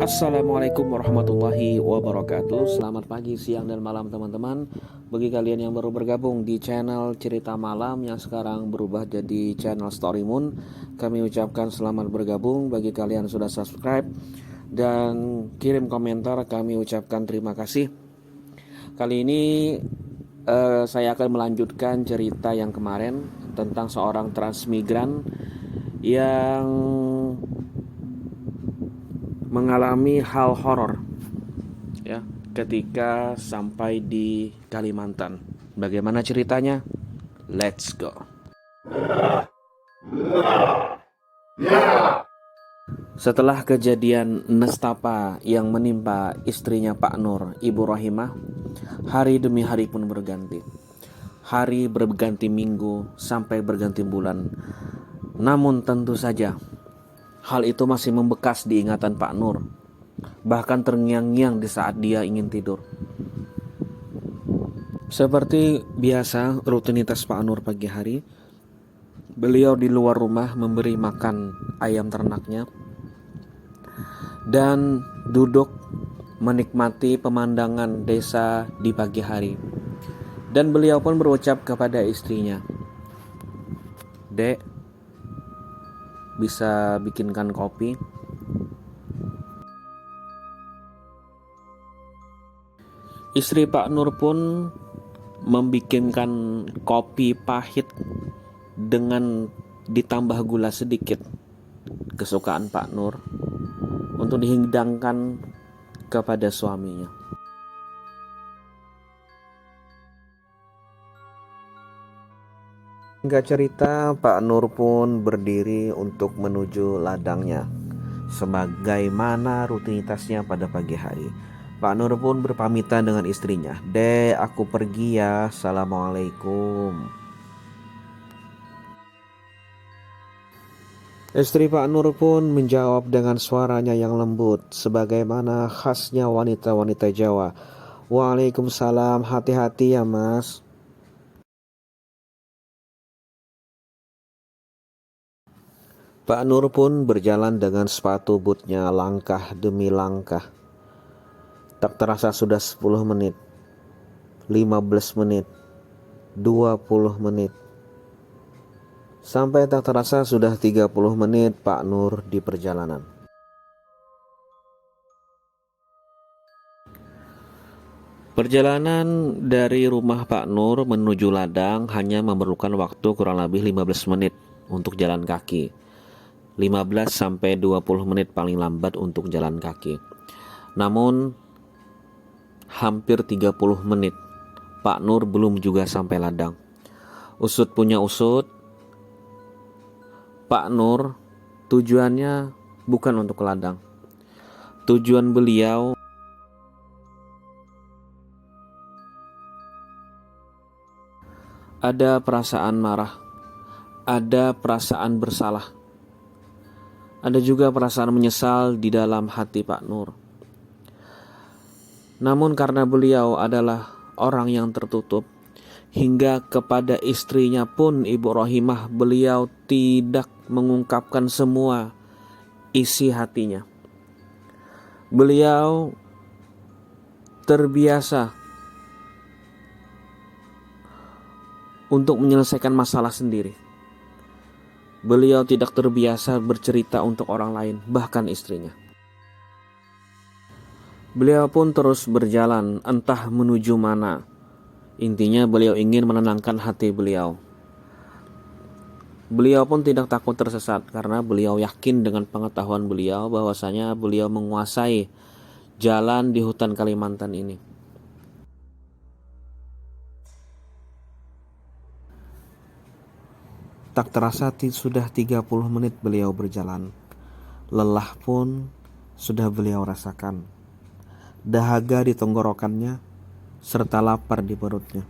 Assalamualaikum warahmatullahi wabarakatuh. Selamat pagi, siang, dan malam teman-teman. Bagi kalian yang baru bergabung di channel Cerita Malam yang sekarang berubah jadi channel Story Moon, kami ucapkan selamat bergabung. Bagi kalian yang sudah subscribe dan kirim komentar, kami ucapkan terima kasih. Kali ini saya akan melanjutkan cerita yang kemarin tentang seorang transmigran yang mengalami hal horor ya ketika sampai di Kalimantan. Bagaimana ceritanya? Let's go. Setelah kejadian nestapa yang menimpa istrinya Pak Nur, Ibu Rohimah, hari demi hari pun berganti. Hari berganti minggu sampai berganti bulan. Namun tentu saja hal itu masih membekas di ingatan Pak Nur, bahkan terngiang-ngiang di saat dia ingin tidur. Seperti biasa rutinitas Pak Nur pagi hari, beliau di luar rumah memberi makan ayam ternaknya dan duduk menikmati pemandangan desa di pagi hari. Dan beliau pun berucap kepada istrinya, "Dek, bisa bikinkan kopi?" Istri Pak Nur pun membikinkan kopi pahit dengan ditambah gula sedikit, kesukaan Pak Nur, untuk dihidangkan kepada suaminya. Singkat cerita, Pak Nur pun berdiri untuk menuju ladangnya sebagaimana rutinitasnya pada pagi hari. Pak Nur pun berpamitan dengan istrinya, "Dek, aku pergi ya, assalamualaikum." Istri Pak Nur pun menjawab dengan suaranya yang lembut, sebagaimana khasnya wanita-wanita Jawa, "Waalaikumsalam, hati-hati ya mas." Pak Nur pun berjalan dengan sepatu bootnya langkah demi langkah. Tak terasa sudah 10 menit, 15 menit, 20 menit. Sampai tak terasa sudah 30 menit Pak Nur di perjalanan. Perjalanan dari rumah Pak Nur menuju ladang hanya memerlukan waktu kurang lebih 15 menit untuk jalan kaki. 15 sampai 20 menit paling lambat untuk jalan kaki. Namun hampir 30 menit Pak Nur belum juga sampai ladang. Usut punya usut, Pak Nur tujuannya bukan untuk ke ladang. Tujuan beliau ada perasaan marah, ada perasaan bersalah, ada juga perasaan menyesal di dalam hati Pak Nur. Namun karena beliau adalah orang yang tertutup, hingga kepada istrinya pun Ibu Rohimah beliau tidak mengungkapkan semua isi hatinya. Beliau terbiasa untuk menyelesaikan masalah sendiri. Beliau tidak terbiasa bercerita untuk orang lain, bahkan istrinya. Beliau pun terus berjalan, entah menuju mana. Intinya beliau ingin menenangkan hati beliau. Beliau pun tidak takut tersesat karena beliau yakin dengan pengetahuan beliau bahwasanya beliau menguasai jalan di hutan Kalimantan ini. Tak terasa sudah 30 menit beliau berjalan. Lelah pun sudah beliau rasakan. Dahaga di tenggorokannya serta lapar di perutnya.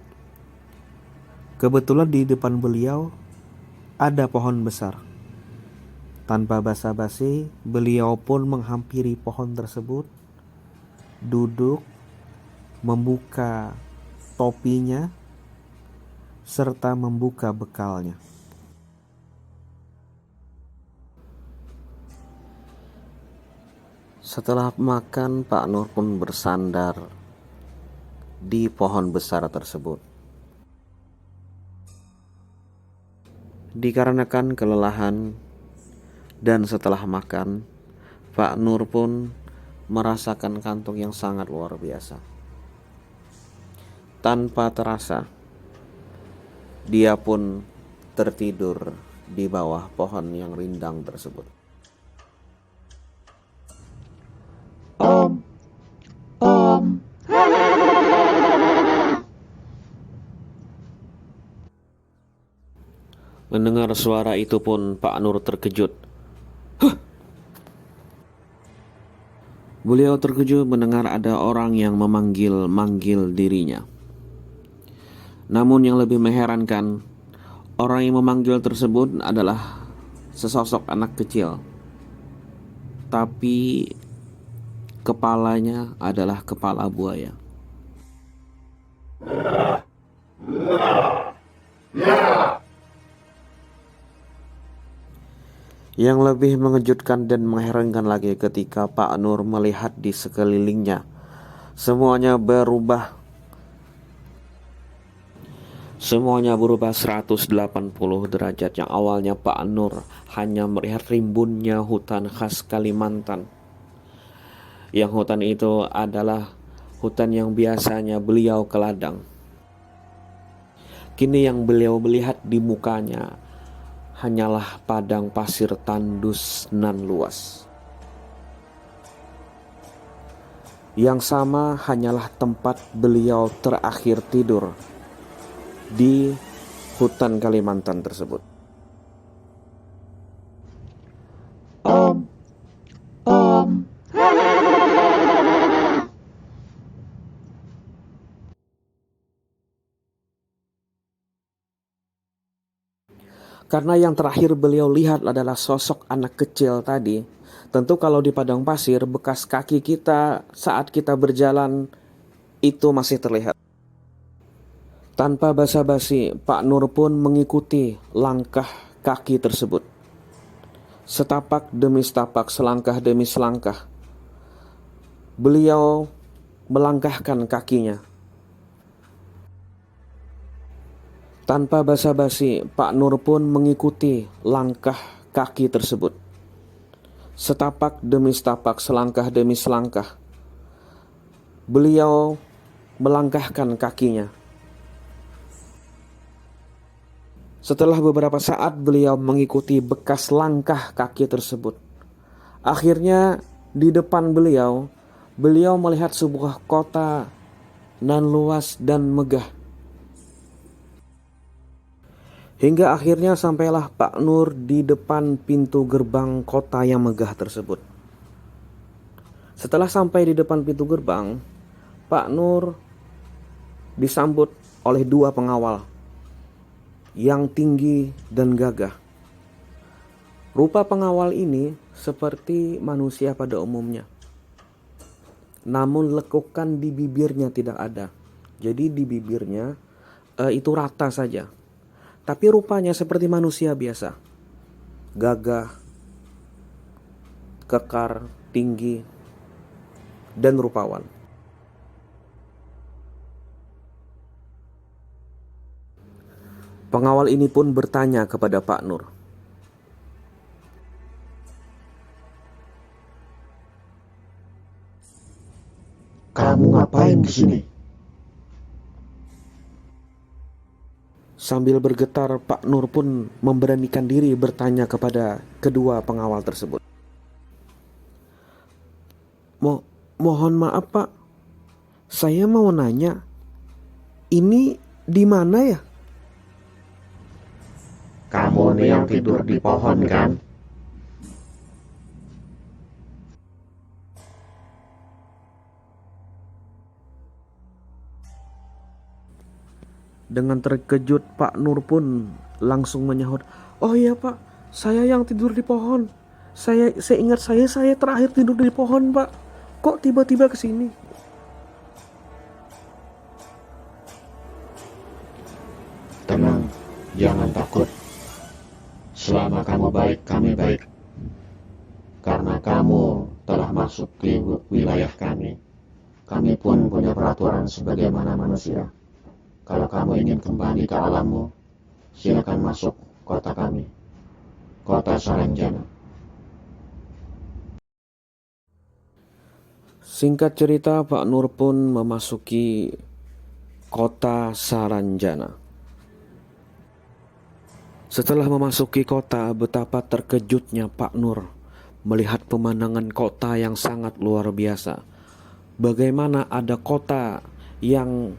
Kebetulan di depan beliau ada pohon besar. Tanpa basa-basi, beliau pun menghampiri pohon tersebut, duduk, membuka topinya, serta membuka bekalnya. Setelah makan, Pak Nur pun bersandar di pohon besar tersebut. Dikarenakan kelelahan dan setelah makan, Pak Nur pun merasakan kantuk yang sangat luar biasa. Tanpa terasa, dia pun tertidur di bawah pohon yang rindang tersebut. Mendengar suara itu pun Pak Nur terkejut. Beliau terkejut mendengar ada orang yang memanggil-manggil dirinya. Namun yang lebih mengherankan, orang yang memanggil tersebut adalah sesosok anak kecil. Tapi kepalanya adalah kepala buaya. Yang lebih mengejutkan dan mengherankan lagi ketika Pak Nur melihat di sekelilingnya, semuanya berubah. Semuanya berubah 180 derajat. Yang awalnya Pak Nur hanya melihat rimbunnya hutan khas Kalimantan. Yang hutan itu adalah hutan yang biasanya beliau ke ladang. Kini yang beliau melihat di mukanya hanyalah padang pasir tandus nan luas. Yang sama hanyalah tempat beliau terakhir tidur di hutan Kalimantan tersebut. Karena yang terakhir beliau lihat adalah sosok anak kecil tadi. Tentu kalau di padang pasir, bekas kaki kita saat kita berjalan itu masih terlihat. Tanpa basa-basi, Pak Nur pun mengikuti langkah kaki tersebut. Setapak demi setapak, selangkah demi selangkah, beliau melangkahkan kakinya. Tanpa basa-basi, Pak Nur pun mengikuti langkah kaki tersebut. Setapak demi setapak, selangkah demi selangkah, beliau melangkahkan kakinya. Setelah beberapa saat beliau mengikuti bekas langkah kaki tersebut. Akhirnya di depan beliau melihat sebuah kota nan luas dan megah. Hingga akhirnya sampailah Pak Nur di depan pintu gerbang kota yang megah tersebut. Setelah sampai di depan pintu gerbang, Pak Nur disambut oleh 2 pengawal yang tinggi dan gagah. Rupa pengawal ini seperti manusia pada umumnya. Namun lekukan di bibirnya tidak ada. Jadi di bibirnya itu rata saja. Tapi rupanya seperti manusia biasa. Gagah, kekar, tinggi, dan rupawan. Pengawal ini pun bertanya kepada Pak Nur. Kamu ngapain di sini? Sambil bergetar, Pak Nur pun memberanikan diri bertanya kepada kedua pengawal tersebut. Mohon maaf Pak, saya mau nanya, ini di mana ya? Kamu nih yang tidur di pohon kan? Dengan terkejut, Pak Nur pun langsung menyahut, "Oh iya Pak, saya yang tidur di pohon. Saya ingat saya terakhir tidur di pohon Pak. Kok tiba-tiba ke sini?" Tenang, jangan takut. Selama kamu baik, kami baik. Karena kamu telah masuk di wilayah kami. Kami pun punya peraturan sebagaimana manusia. Kalau kamu ingin kembali ke alammu, silakan masuk kota kami, kota Saranjana. Singkat cerita, Pak Nur pun memasuki kota Saranjana. Setelah memasuki kota, betapa terkejutnya Pak Nur melihat pemandangan kota yang sangat luar biasa. Bagaimana ada kota yang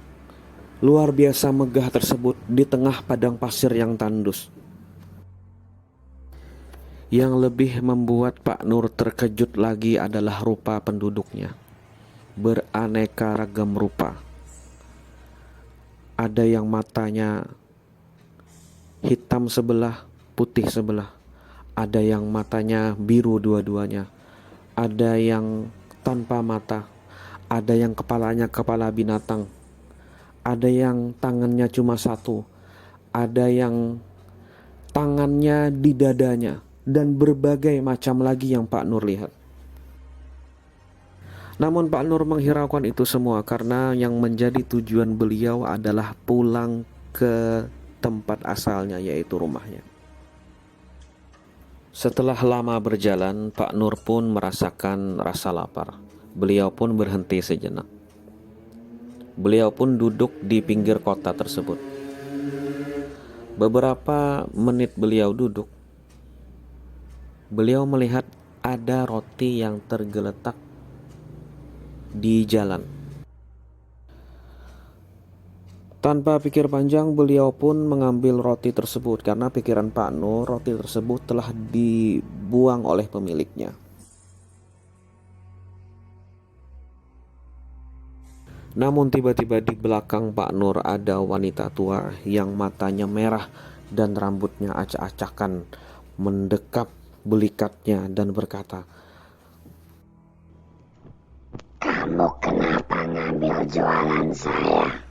luar biasa megah tersebut di tengah padang pasir yang tandus. Yang lebih membuat Pak Nur terkejut lagi adalah rupa penduduknya. Beraneka ragam rupa. Ada yang matanya hitam sebelah, putih sebelah. Ada yang matanya biru dua-duanya. Ada yang tanpa mata. Ada yang kepalanya kepala binatang. Ada yang tangannya cuma satu. Ada yang tangannya di dadanya. Dan berbagai macam lagi yang Pak Nur lihat. Namun Pak Nur menghiraukan itu semua karena yang menjadi tujuan beliau adalah pulang ke tempat asalnya, yaitu rumahnya. Setelah lama berjalan, Pak Nur pun merasakan rasa lapar. Beliau pun berhenti sejenak. Beliau pun duduk di pinggir kota tersebut. Beberapa menit beliau duduk, beliau melihat ada roti yang tergeletak di jalan. Tanpa pikir panjang, beliau pun mengambil roti tersebut karena pikiran Pak Nur, roti tersebut telah dibuang oleh pemiliknya. Namun tiba-tiba di belakang Pak Nur ada wanita tua yang matanya merah dan rambutnya acak-acakan mendekap belikatnya dan berkata, "Kamu kenapa ngambil jualan saya?"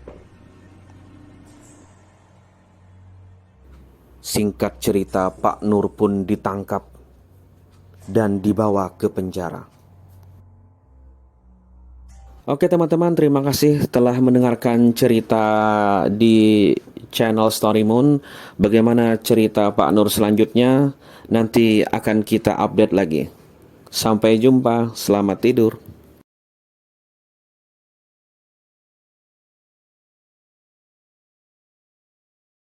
Singkat cerita, Pak Nur pun ditangkap dan dibawa ke penjara. Oke teman-teman, terima kasih telah mendengarkan cerita di channel Story Moon. Bagaimana cerita Pak Nur selanjutnya nanti akan kita update lagi. Sampai jumpa, selamat tidur.